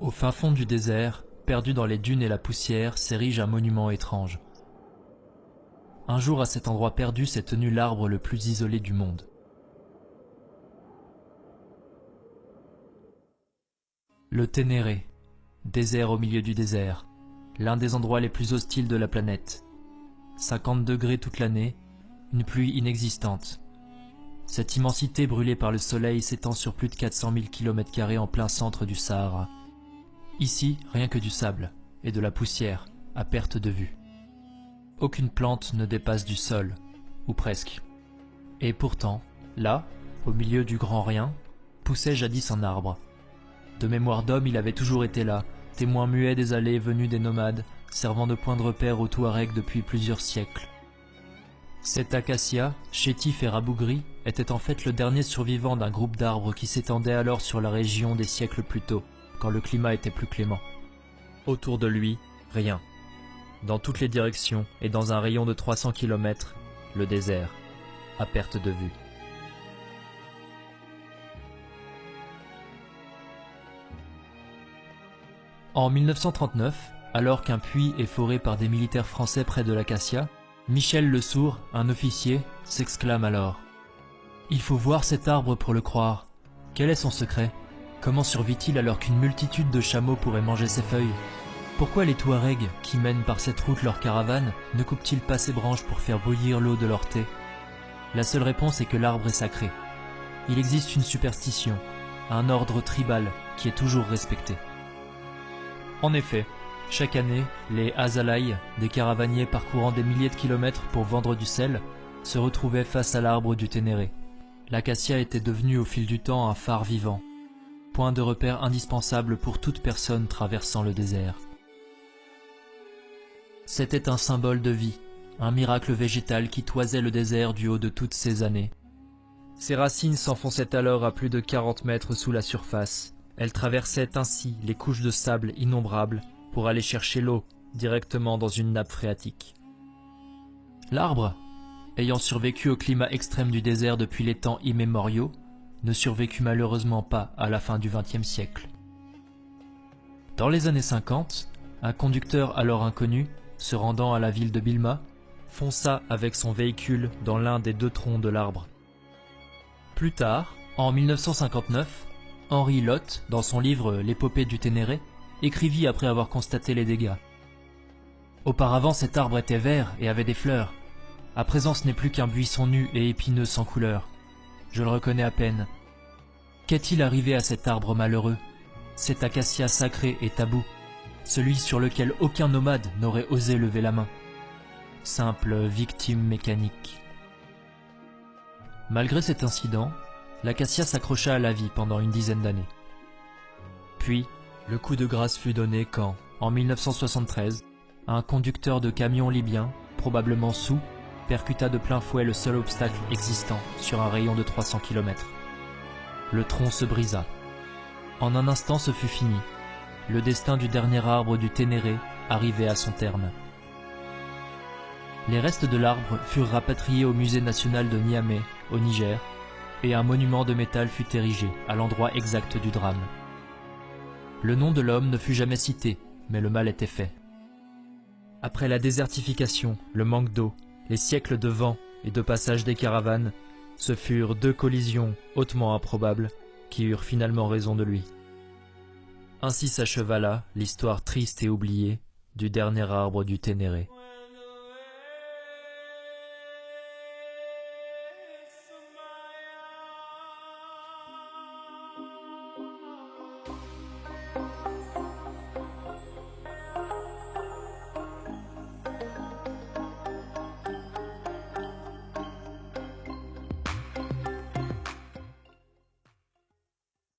Au fin fond du désert, perdu dans les dunes et la poussière, s'érige un monument étrange. Un jour, à cet endroit perdu, s'est tenu l'arbre le plus isolé du monde. Le Ténéré, désert au milieu du désert, l'un des endroits les plus hostiles de la planète. 50 degrés toute l'année, une pluie inexistante. Cette immensité brûlée par le soleil s'étend sur plus de 400 000 km² en plein centre du Sahara. Ici, rien que du sable et de la poussière, à perte de vue. Aucune plante ne dépasse du sol, ou presque. Et pourtant, là, au milieu du grand rien, poussait jadis un arbre. De mémoire d'homme, il avait toujours été là, témoin muet des allées et venues des nomades, servant de point de repère aux Touaregs depuis plusieurs siècles. Cet acacia, chétif et rabougri, était en fait le dernier survivant d'un groupe d'arbres qui s'étendait alors sur la région des siècles plus tôt, quand le climat était plus clément. Autour de lui, rien. Dans toutes les directions et dans un rayon de 300 km, le désert, à perte de vue. En 1939, alors qu'un puits est foré par des militaires français près de l'acacia, Michel Le Sourd, un officier, s'exclame alors « Il faut voir cet arbre pour le croire. Quel est son secret? Comment survit-il alors qu'une multitude de chameaux pourrait manger ses feuilles? Pourquoi les Touaregs, qui mènent par cette route leur caravane, ne coupent-ils pas ces branches pour faire bouillir l'eau de leur thé? La seule réponse est que l'arbre est sacré. Il existe une superstition, un ordre tribal qui est toujours respecté. » En effet, chaque année, les Azalaï, des caravaniers parcourant des milliers de kilomètres pour vendre du sel, se retrouvaient face à l'arbre du Ténéré. L'acacia était devenu au fil du temps un phare vivant, point de repère indispensable pour toute personne traversant le désert. C'était un symbole de vie, un miracle végétal qui toisait le désert du haut de toutes ces années. Ses racines s'enfonçaient alors à plus de 40 mètres sous la surface. Elles traversaient ainsi les couches de sable innombrables pour aller chercher l'eau directement dans une nappe phréatique. L'arbre, ayant survécu au climat extrême du désert depuis les temps immémoriaux, ne survécut malheureusement pas à la fin du XXe siècle. Dans les années 50, un conducteur alors inconnu, se rendant à la ville de Bilma, fonça avec son véhicule dans l'un des deux troncs de l'arbre. Plus tard, en 1959, Henri Lotte, dans son livre L'épopée du Ténéré, écrivit après avoir constaté les dégâts. Auparavant, cet arbre était vert et avait des fleurs. À présent, ce n'est plus qu'un buisson nu et épineux sans couleur. Je le reconnais à peine. Qu'est-il arrivé à cet arbre malheureux? Cet acacia sacré et tabou, celui sur lequel aucun nomade n'aurait osé lever la main. Simple victime mécanique. Malgré cet incident, l'acacia s'accrocha à la vie pendant une dizaine d'années. Puis, le coup de grâce fut donné quand, en 1973, un conducteur de camion libyen, probablement saoul, percuta de plein fouet le seul obstacle existant sur un rayon de 300 km. Le tronc se brisa. En un instant, ce fut fini. Le destin du dernier arbre du Ténéré arrivait à son terme. Les restes de l'arbre furent rapatriés au musée national de Niamey, au Niger, et un monument de métal fut érigé à l'endroit exact du drame. Le nom de l'homme ne fut jamais cité, mais le mal était fait. Après la désertification, le manque d'eau, les siècles de vent et de passage des caravanes, ce furent deux collisions hautement improbables qui eurent finalement raison de lui. Ainsi s'acheva là l'histoire triste et oubliée du dernier arbre du Ténéré.